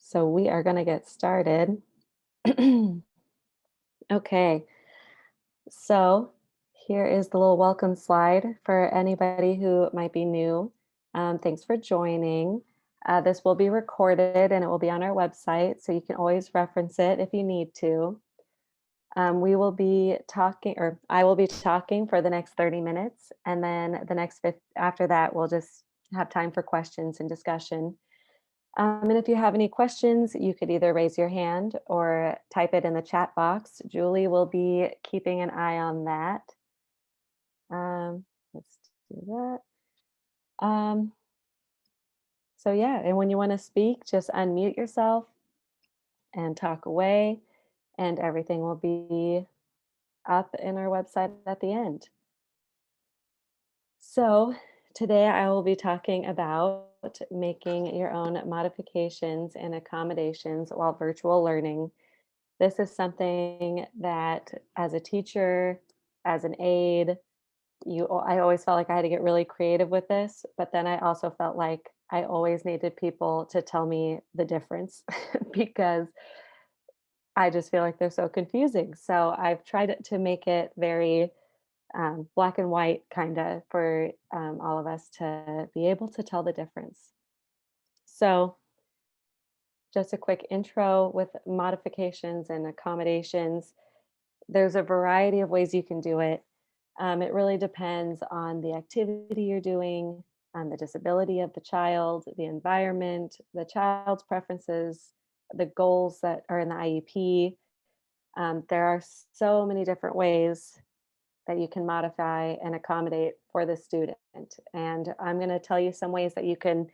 So we are going to get started. Okay, so here is the little welcome slide for anybody who might be new. Thanks for joining. This will be recorded and it will be on our website, so you can always reference it if you need to. We will be talking, or I will be talking for the next 30 minutes, and then the next fifth after that, we'll just have time for questions and discussion. And if you have any questions, you could either raise your hand or type it in the chat box. Julie will be keeping an eye on that. Let's do that. So yeah, and when you want to speak, just unmute yourself and talk away, and everything will be up in our website at the end. So today I will be talking about making your own modifications and accommodations while virtual learning. This is something that as a teacher, as an aide, I always felt like I had to get really creative with this, but then I also felt like I always needed people to tell me the difference because I just feel like they're so confusing. So I've tried to make it very black and white kind of for all of us to be able to tell the difference. So just a quick intro with modifications and accommodations. There's a variety of ways you can do it. It really depends on the activity you're doing, on the disability of the child, the environment, the child's preferences, the goals that are in the IEP. There are so many different ways that you can modify and accommodate for the student. And I'm going to tell you some ways that you can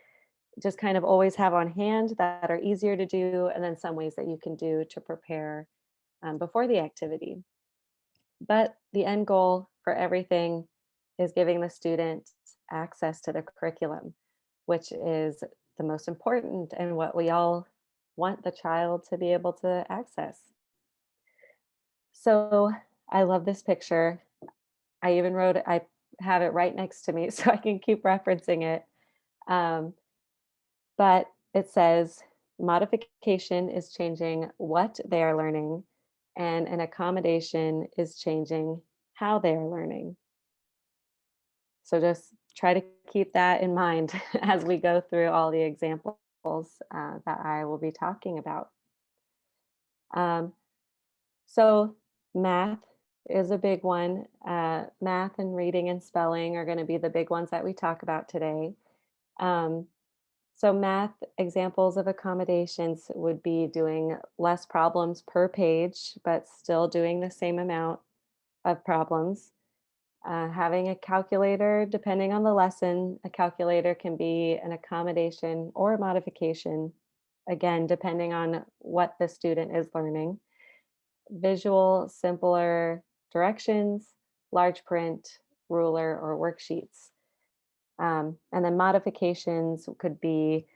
just kind of always have on hand that are easier to do, and then some ways that you can do to prepare before the activity. But the end goal for everything is giving the student access to the curriculum, which is the most important and what we all want the child to be able to access. So I love this picture. I have it right next to me so I can keep referencing it. Um, but it says modification is changing what they are learning, and an accommodation is changing how they are learning. So just try to keep that in mind as we go through all the examples that I will be talking about. Um, so math is a big one. Math and reading and spelling are going to be the big ones that we talk about today. Um, so math examples of accommodations would be doing less problems per page, but still doing the same amount of problems. Having a calculator, depending on the lesson, a calculator can be an accommodation or a modification, again, depending on what the student is learning. Visual, simpler directions, large print, ruler, or worksheets. And then modifications could be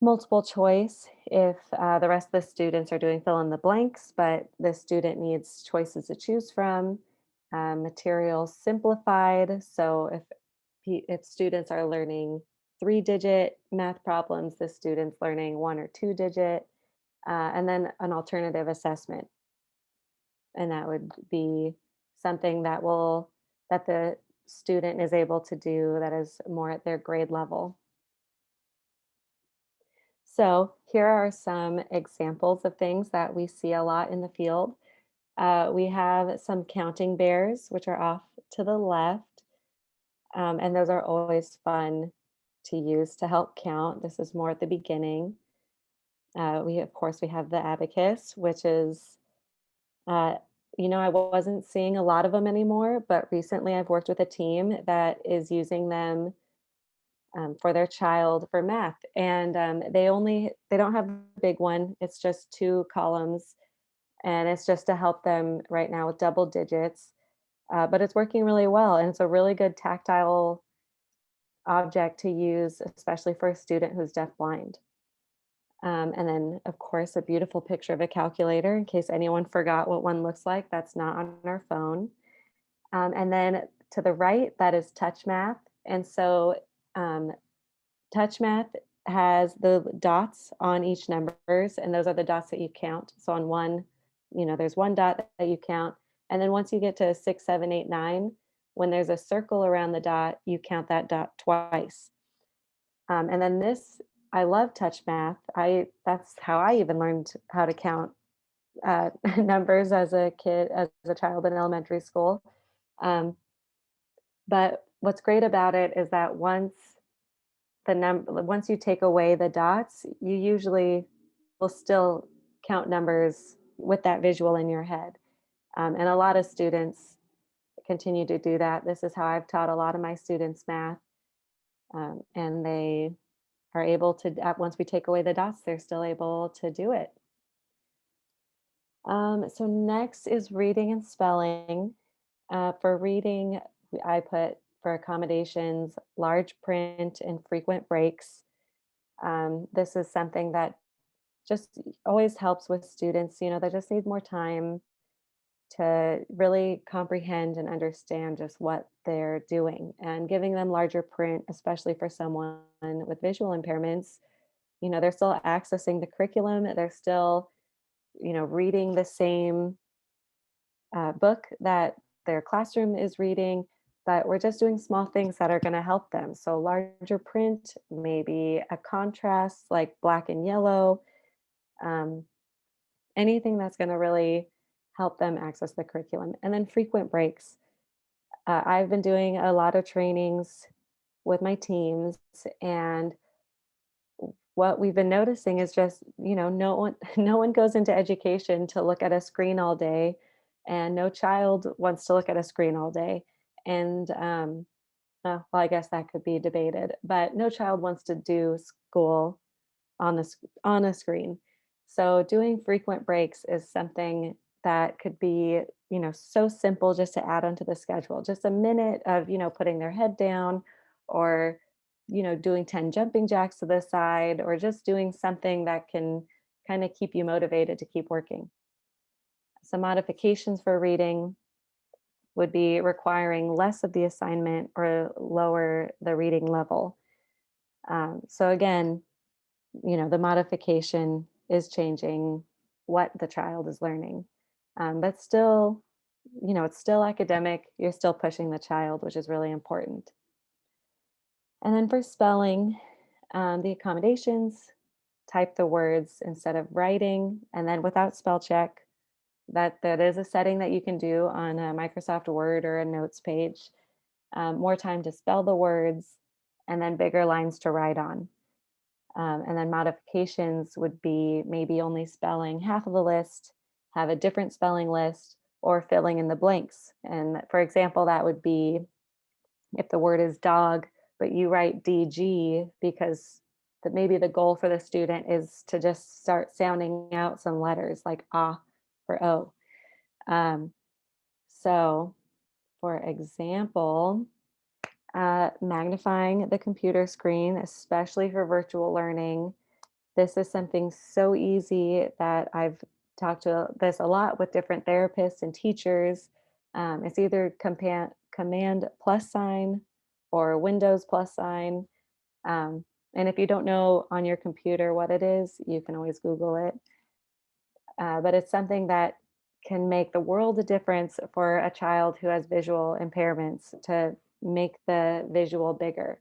multiple choice if the rest of the students are doing fill in the blanks, but the student needs choices to choose from. Materials simplified. So if students are learning 3-digit math problems, the student's learning 1 or 2-digit, and then an alternative assessment. And that would be something that the student is able to do that is more at their grade level. So here are some examples of things that we see a lot in the field. We have some counting bears, which are off to the left, and those are always fun to use to help count. This is more at the beginning. Of course, we have the abacus, which is, uh, I wasn't seeing a lot of them anymore, but recently I've worked with a team that is using them for their child for math, and they don't have a big one. It's just 2 columns, and it's just to help them right now with double digits. But it's working really well, and it's a really good tactile object to use, especially for a student who's deafblind. And then, of course, a beautiful picture of a calculator in case anyone forgot what one looks like. That's not on our phone. And then to the right, that is touch math. And so, touch math has the dots on each numbers, and those are the dots that you count. So on one, there's one dot that you count. And then once you get to 6, 7, 8, 9, when there's a circle around the dot, you count that dot twice. And then this, I love touch math. That's how I even learned how to count numbers as a kid, as a child in elementary school. Um, but what's great about it is that once you take away the dots, you usually will still count numbers with that visual in your head. And a lot of students continue to do that. This is how I've taught a lot of my students math. And they are able to, once we take away the dots, they're still able to do it. So next is reading and spelling. For reading, I put for accommodations, large print and frequent breaks. This is something that just always helps with students, they just need more time to really comprehend and understand just what they're doing, and giving them larger print, especially for someone with visual impairments. They're still accessing the curriculum. They're still, reading the same book that their classroom is reading, but we're just doing small things that are going to help them. So larger print, maybe a contrast like black and yellow, um, anything that's going to really help them access the curriculum. And then frequent breaks. I've been doing a lot of trainings with my teams, and what we've been noticing is just, no one goes into education to look at a screen all day, and no child wants to look at a screen all day. And well, I guess that could be debated, but no child wants to do school on a screen. So doing frequent breaks is something that could be, so simple just to add onto the schedule. Just a minute of, putting their head down, or, doing 10 jumping jacks to the side, or just doing something that can kind of keep you motivated to keep working. Some modifications for reading would be requiring less of the assignment or lower the reading level. So again, the modification is changing what the child is learning. But still, it's still academic. You're still pushing the child, which is really important. And then for spelling, the accommodations, type the words instead of writing, and then without spell check. That is a setting that you can do on a Microsoft Word or a notes page. More time to spell the words, and then bigger lines to write on. And then modifications would be maybe only spelling half of the list, have a different spelling list, or filling in the blanks. And for example, that would be if the word is dog, but you write DG because maybe the goal for the student is to just start sounding out some letters like ah for O. Um, so, for example, magnifying the computer screen, especially for virtual learning. This is something so easy that I've talked to this a lot with different therapists and teachers. It's either command plus sign or Windows plus sign. And if you don't know on your computer what it is, you can always Google it. But it's something that can make the world a difference for a child who has visual impairments to make the visual bigger.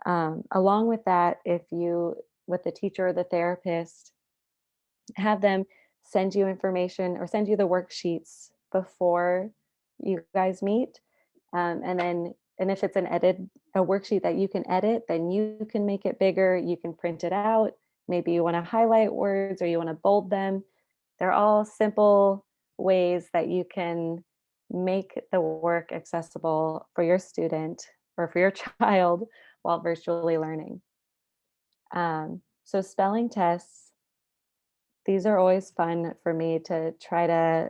Along with that, if you, with the teacher or the therapist, have them send you information or send you the worksheets before you guys meet. And if it's a worksheet that you can edit, then you can make it bigger. You can print it out. Maybe you want to highlight words or you want to bold them. They're all simple ways that you can make the work accessible for your student or for your child while virtually learning. So spelling tests, these are always fun for me to try to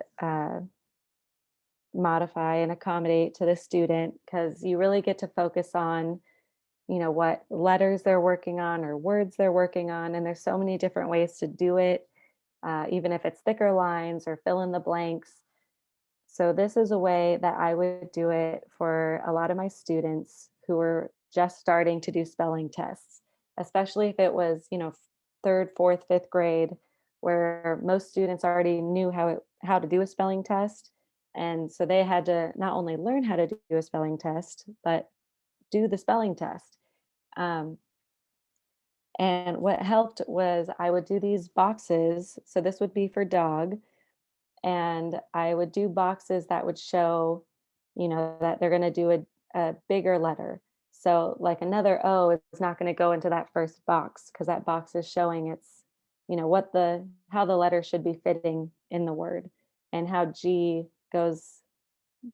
modify and accommodate to the student, because you really get to focus on, what letters they're working on or words they're working on. And there's so many different ways to do it, even if it's thicker lines or fill in the blanks. So this is a way that I would do it for a lot of my students who are just starting to do spelling tests. especially if it was, third, fourth, fifth grade, where most students already knew how to do a spelling test. And so they had to not only learn how to do a spelling test, but do the spelling test. Um, and what helped was I would do these boxes. So this would be for dog, and I would do boxes that would show, that they're going to do a bigger letter. So like another O is not going to go into that first box because that box is showing it's, what the how the letter should be fitting in the word, and how G goes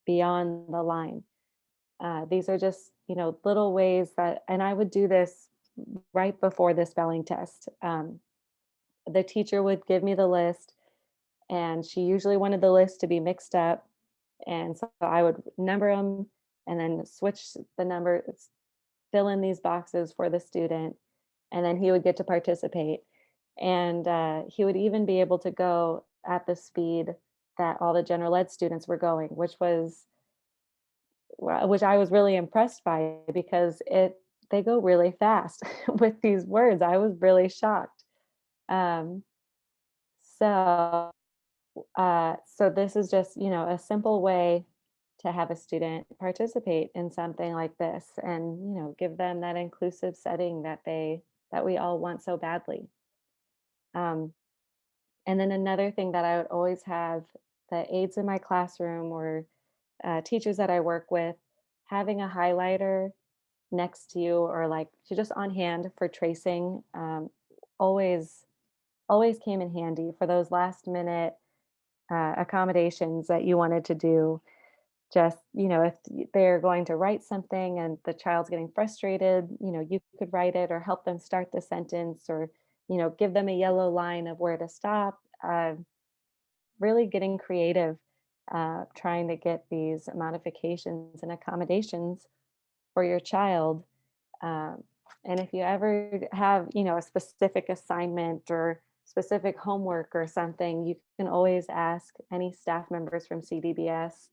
beyond the line. These are just, little ways that, and I would do this right before the spelling test. The teacher would give me the list, and she usually wanted the list to be mixed up. And so I would number them and then switch the numbers, fill in these boxes for the student, and then he would get to participate. And he would even be able to go at the speed that all the general ed students were going, which I was really impressed by because they go really fast with these words. I was really shocked. Um, so this is just, a simple way to have a student participate in something like this, and, give them that inclusive setting that we all want so badly. Um, and then another thing that I would always have the aides in my classroom, or teachers that I work with, having a highlighter next to you, or like just on hand for tracing, always always came in handy for those last minute accommodations that you wanted to do. Just, if they're going to write something and the child's getting frustrated, you could write it or help them start the sentence, or, give them a yellow line of where to stop. Really getting creative, trying to get these modifications and accommodations for your child. Um, and if you ever have, a specific assignment or specific homework or something, you can always ask any staff members from CDBS,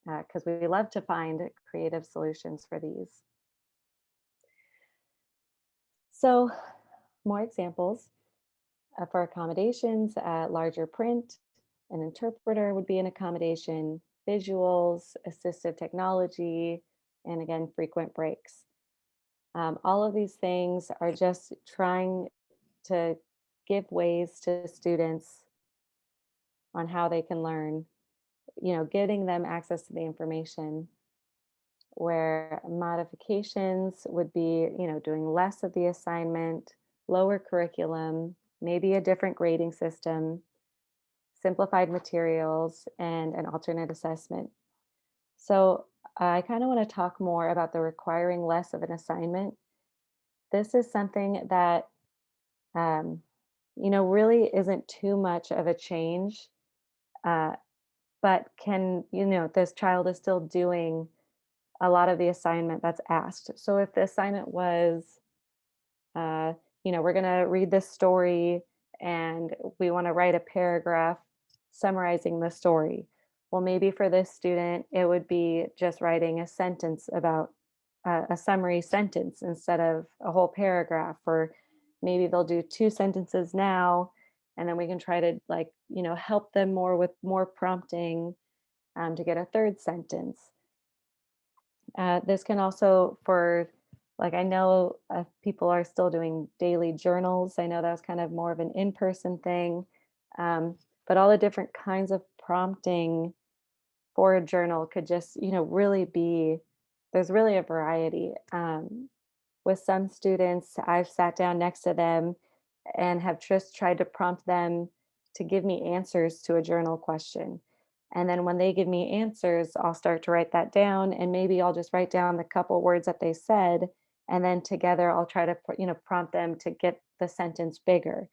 because we love to find creative solutions for these. So, more examples for accommodations: larger print, an interpreter would be an accommodation, visuals, assistive technology, and again, frequent breaks. All of these things are just trying to give ways to students on how they can learn, getting them access to the information, where modifications would be, doing less of the assignment, lower curriculum, maybe a different grading system, simplified materials, and an alternate assessment. So I kind of want to talk more about the requiring less of an assignment. This is something that, um, really isn't too much of a change, uh, but this child is still doing a lot of the assignment that's asked. So if the assignment was, uh, we're going to read this story and we want to write a paragraph summarizing the story. Well, maybe for this student, it would be just writing a sentence about a summary sentence instead of a whole paragraph. Or maybe they'll do two sentences now, and then we can try to, like, help them more with more prompting, to get a third sentence. This can also, like, I know people are still doing daily journals. I know that was kind of more of an in-person thing. Um, but all the different kinds of prompting for a journal could just, really be, there's really a variety. With some students, I've sat down next to them and have just tried to prompt them to give me answers to a journal question. And then when they give me answers, I'll start to write that down, and maybe I'll just write down the couple words that they said. And then together I'll try to, prompt them to get the sentence bigger.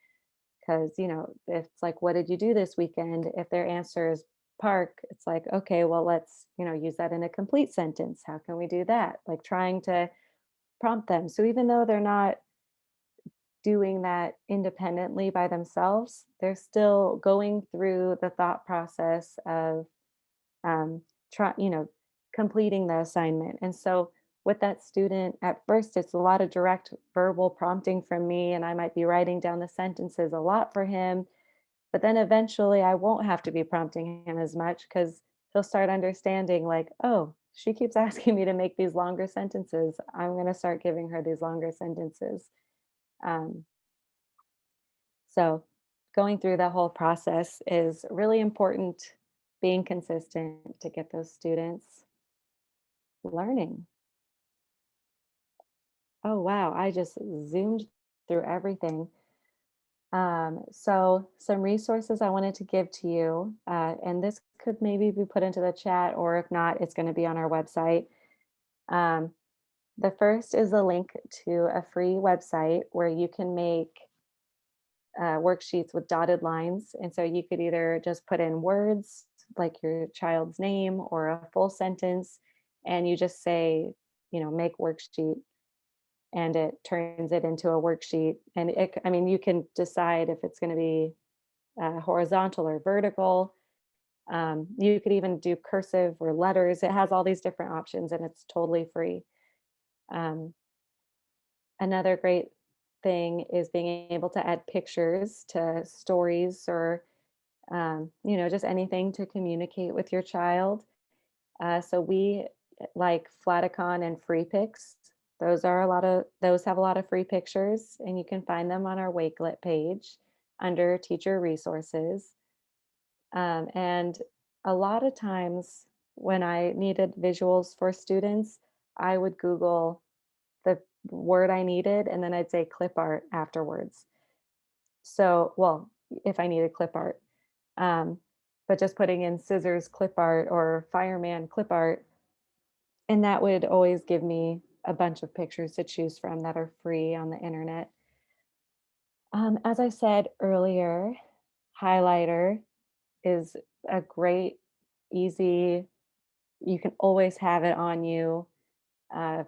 Because, if it's like, what did you do this weekend? If their answer is park, it's like, okay, well, let's, use that in a complete sentence. How can we do that? Like, trying to prompt them. So even though they're not doing that independently by themselves, they're still going through the thought process of, um, try, completing the assignment. And so with that student, at first it's a lot of direct verbal prompting from me, and I might be writing down the sentences a lot for him. But then eventually I won't have to be prompting him as much because he'll start understanding, like, oh, she keeps asking me to make these longer sentences. I'm going to start giving her these longer sentences. Um, so going through that whole process is really important, being consistent to get those students learning. Oh, wow. I just zoomed through everything. So some resources I wanted to give to you, and this could maybe be put into the chat, or if not, it's going to be on our website. Um, the first is a link to a free website where you can make worksheets with dotted lines. And so you could either just put in words like your child's name or a full sentence, and you just say, make worksheet, and it turns it into a worksheet. And I mean, you can decide if it's going to be horizontal or vertical. You could even do cursive or letters. It has all these different options and it's totally free. Um, Another great thing is being able to add pictures to stories or, just anything to communicate with your child. So we like Flaticon and Free Pics. Those have a lot of free pictures, and you can find them on our Wakelet page under teacher resources. And a lot of times when I needed visuals for students, I would Google the word I needed and then I'd say clip art afterwards. So, well, if I needed clip art, um, but just putting in scissors clip art or fireman clip art, and that would always give me a bunch of pictures to choose from that are free on the internet. As I said earlier, highlighter is a great, easy, you can always have it on you, uh,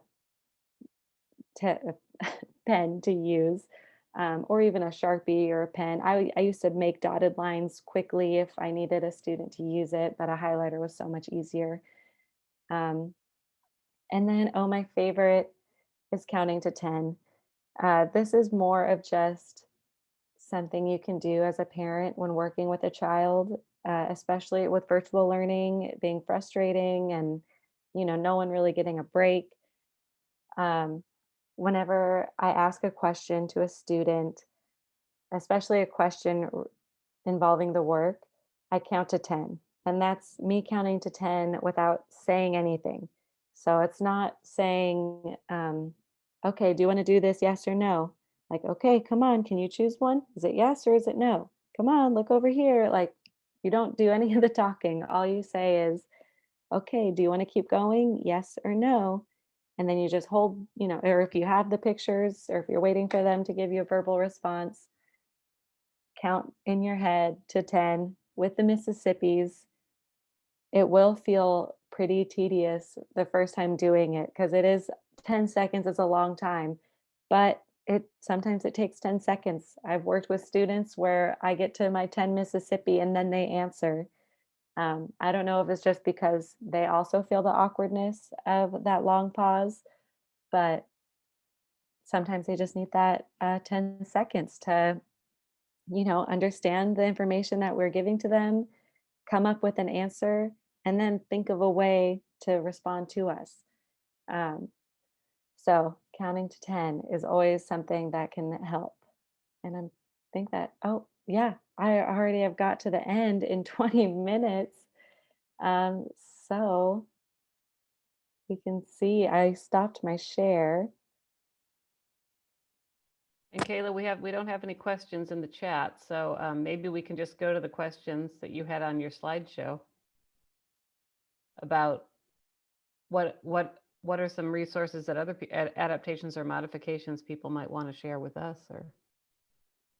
pen to use, or even a Sharpie or a pen. I used to make dotted lines quickly if I needed a student to use it, but a highlighter was so much easier. Um, and then, oh, my favorite is counting to 10. This is more of just something you can do as a parent when working with a child, especially with virtual learning being frustrating and no one really getting a break. Um, Whenever I ask a question to a student, especially a question involving the work, I count to 10. And that's me counting to 10 without saying anything. So it's not saying, okay, do you want to do this? Yes or no? Like, okay, come on, can you choose one? Is it yes or is it no? Come on, look over here. Like, you don't do any of the talking. All you say is, okay, do you want to keep going? Yes or no? And then you just hold, or if you have the pictures or if you're waiting for them to give you a verbal response, count in your head to 10 with the Mississippis. It will feel pretty tedious the first time doing it because it is 10 seconds is a long time, but it takes 10 seconds. I've worked with students where I get to my 10 Mississippi and then they answer. I don't know if it's just because they also feel the awkwardness of that long pause, but sometimes they just need that 10 seconds to, understand the information that we're giving to them, come up with an answer, and then think of a way to respond to us. Um, so counting to 10 is always something that can help. And I think that, oh, yeah, I already have got to the end in 20 minutes. Um, so we can see I stopped my share. And Kayla, we don't have any questions in the chat, so maybe we can just go to the questions that you had on your slideshow about what are some resources that other adaptations or modifications people might want to share with us, or